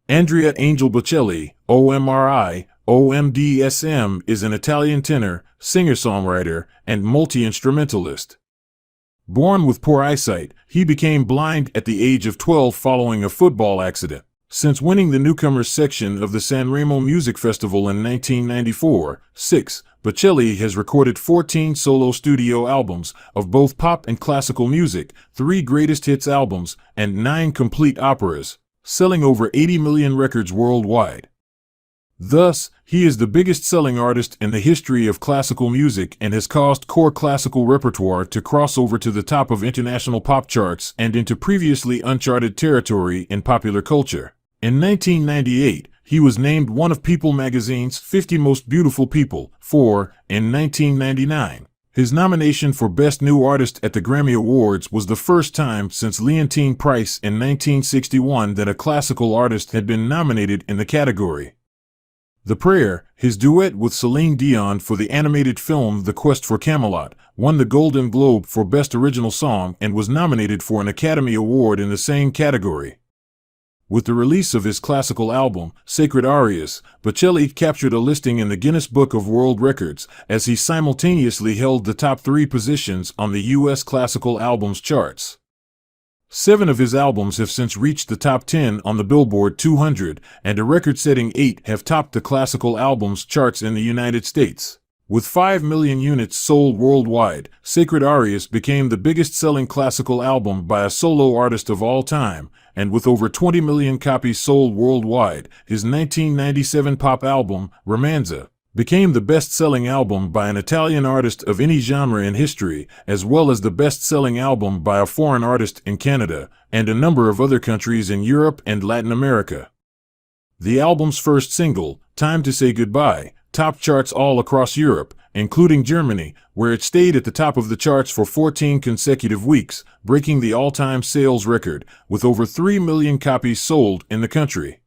Andrea Angel Bocelli, OMRI, OMDSM, is an Italian tenor, singer-songwriter, and multi-instrumentalist. Born with poor eyesight, he became blind at the age of 12 following a football accident. Since winning the newcomers section of the Sanremo Music Festival in 1994-6, Bocelli has recorded 14 solo studio albums of both pop and classical music, 3 greatest hits albums, and 9 complete operas, selling over 80 million records worldwide. Thus, he is the biggest-selling artist in the history of classical music and has caused core classical repertoire to cross over to the top of international pop charts and into previously uncharted territory in popular culture. In 1998, he was named one of People magazine's 50 Most Beautiful People. In 1999, his nomination for Best New Artist at the Grammy Awards was the first time since Leontyne Price in 1961 that a classical artist had been nominated in the category. The Prayer, his duet with Celine Dion for the animated film The Quest for Camelot, won the Golden Globe for Best Original Song and was nominated for an Academy Award in the same category. With the release of his classical album, Sacred Arias, Bocelli captured a listing in the Guinness Book of World Records as he simultaneously held the top 3 positions on the U.S. Classical Albums charts. 7 of his albums have since reached the top 10 on the Billboard 200, and a record-setting 8 have topped the classical albums charts in the United States. With 5 million units sold worldwide, Sacred Arias became the biggest-selling classical album by a solo artist of all time, and with over 20 million copies sold worldwide, his 1997 pop album, Romanza, became the best-selling album by an Italian artist of any genre in history, as well as the best-selling album by a foreign artist in Canada, and a number of other countries in Europe and Latin America. The album's first single, Time to Say Goodbye, topped charts all across Europe, including Germany, where it stayed at the top of the charts for 14 consecutive weeks, breaking the all-time sales record, with over 3 million copies sold in the country.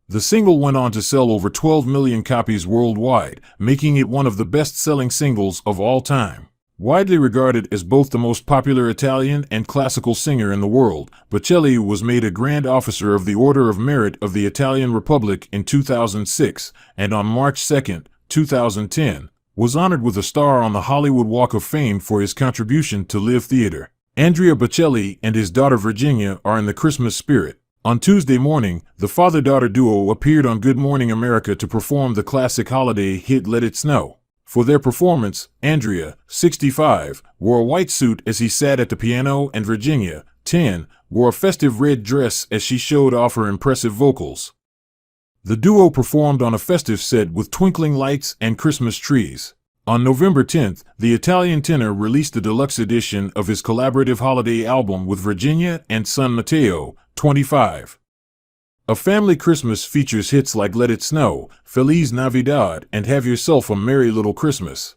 The single went on to sell over 12 million copies worldwide, making it one of the best-selling singles of all time. Widely regarded as both the most popular Italian and classical singer in the world, Bocelli was made a Grand Officer of the Order of Merit of the Italian Republic in 2006, and on March 2, 2010, was honored with a star on the Hollywood Walk of Fame for his contribution to live theater. Andrea Bocelli and his daughter Virginia are in the Christmas spirit. On Tuesday morning, the father-daughter duo appeared on Good Morning America to perform the classic holiday hit Let It Snow. For their performance, Andrea, 65, wore a white suit as he sat at the piano, and Virginia, 10, wore a festive red dress as she showed off her impressive vocals. The duo performed on a festive set with twinkling lights and Christmas trees. On November 10th, the Italian tenor released a deluxe edition of his collaborative holiday album with Virginia and son Matteo, 25. A Family Christmas features hits like Let It Snow, Feliz Navidad, and Have Yourself a Merry Little Christmas.